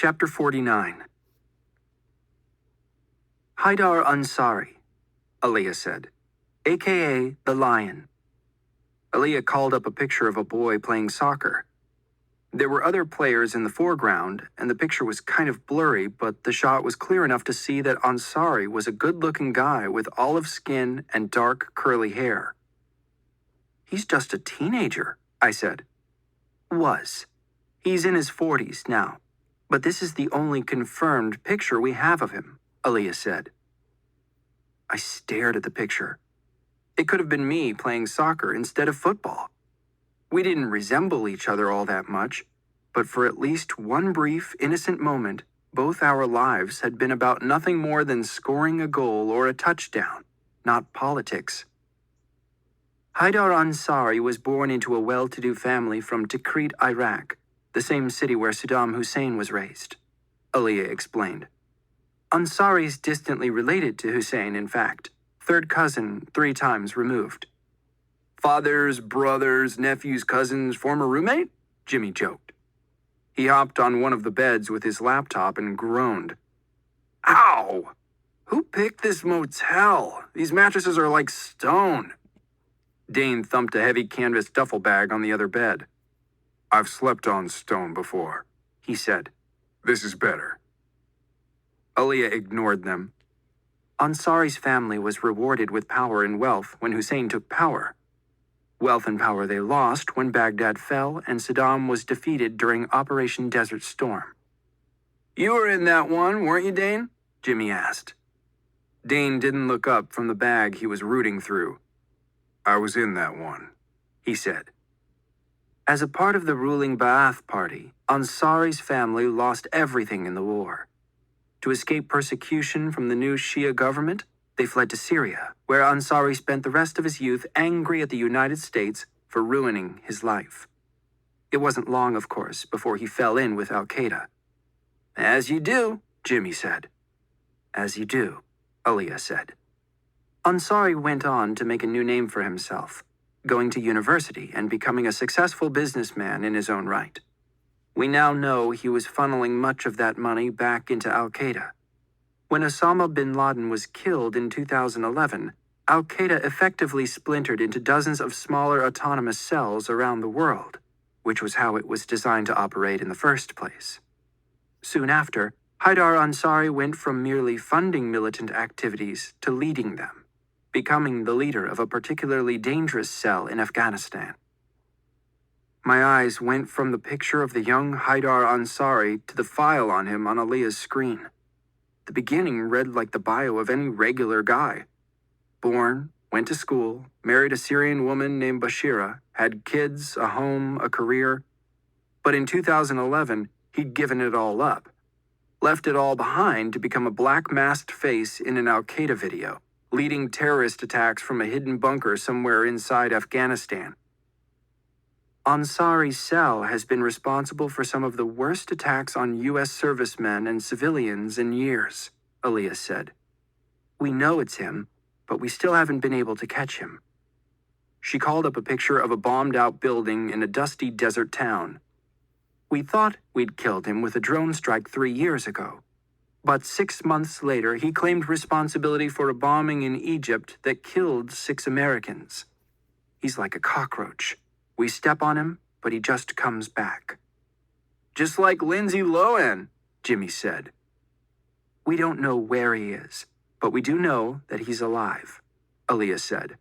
Chapter 49. Haidar Ansari, Aliyah said, a.k.a. the Lion. Aliyah called up a picture of a boy playing soccer. There were other players in the foreground, and the picture was kind of blurry, but the shot was clear enough to see that Ansari was a good-looking guy with olive skin and dark, curly hair. "He's just a teenager," I said. "Was. He's in his 40s now. But this is the only confirmed picture we have of him," Aliyah said. I stared at the picture. It could have been me playing soccer instead of football. We didn't resemble each other all that much, but for at least one brief, innocent moment, both our lives had been about nothing more than scoring a goal or a touchdown, not politics. Haidar Ansari was born into a well-to-do family from Tikrit, Iraq, the same city where Saddam Hussein was raised, Aliyah explained. Ansari's distantly related to Hussein, in fact, third cousin 3 times removed. "Fathers, brothers, nephews, cousins, former roommate?" Jimmy joked. He hopped on one of the beds with his laptop and groaned. "Ow! Who picked this motel? These mattresses are like stone." Dane thumped a heavy canvas duffel bag on the other bed. "I've slept on stone before," he said. "This is better." Aliyah ignored them. Ansari's family was rewarded with power and wealth when Hussein took power. Wealth and power they lost when Baghdad fell and Saddam was defeated during Operation Desert Storm. "You were in that one, weren't you, Dane?" Jimmy asked. Dane didn't look up from the bag he was rooting through. "I was in that one," he said. As a part of the ruling Ba'ath Party, Ansari's family lost everything in the war. To escape persecution from the new Shia government, they fled to Syria, where Ansari spent the rest of his youth angry at the United States for ruining his life. It wasn't long, of course, before he fell in with Al-Qaeda. "As you do," Jimmy said. "As you do," Aliyah said. Ansari went on to make a new name for himself, going to university and becoming a successful businessman in his own right. We now know he was funneling much of that money back into Al-Qaeda. When Osama bin Laden was killed in 2011, Al-Qaeda effectively splintered into dozens of smaller autonomous cells around the world, which was how it was designed to operate in the first place. Soon after, Haidar Ansari went from merely funding militant activities to leading them, becoming the leader of a particularly dangerous cell in Afghanistan. My eyes went from the picture of the young Haidar Ansari to the file on him on Aliyah's screen. The beginning read like the bio of any regular guy. Born, went to school, married a Syrian woman named Bashira, had kids, a home, a career. But in 2011, he'd given it all up. Left it all behind to become a black-masked face in an Al-Qaeda video, leading terrorist attacks from a hidden bunker somewhere inside Afghanistan. Ansari's cell has been responsible for some of the worst attacks on U.S. servicemen and civilians in years, Aliyah said. We know it's him, but we still haven't been able to catch him. She called up a picture of a bombed-out building in a dusty desert town. We thought we'd killed him with a drone strike 3 years ago. But 6 months later, he claimed responsibility for a bombing in Egypt that killed 6 Americans. He's like a cockroach. We step on him, but he just comes back. "Just like Lindsay Lohan," Jimmy said. "We don't know where he is, but we do know that he's alive," Aliyah said.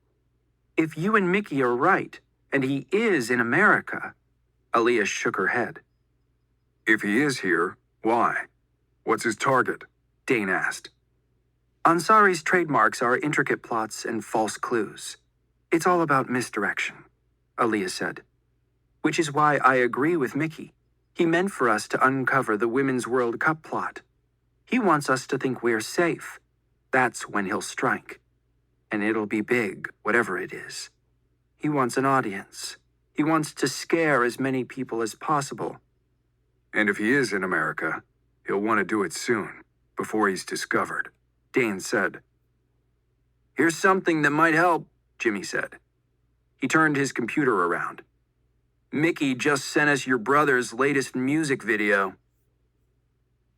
"If you and Mickey are right, and he is in America," Aliyah shook her head. "If he is here, why? What's his target?" Dane asked. Ansari's trademarks are intricate plots and false clues. It's all about misdirection, Aliyah said. "Which is why I agree with Mickey. He meant for us to uncover the Women's World Cup plot. He wants us to think we're safe. That's when he'll strike. And it'll be big, whatever it is. He wants an audience. He wants to scare as many people as possible." "And if he is in America, he'll want to do it soon, before he's discovered," Dane said. "Here's something that might help," Jimmy said. He turned his computer around. "Mickey just sent us your brother's latest music video.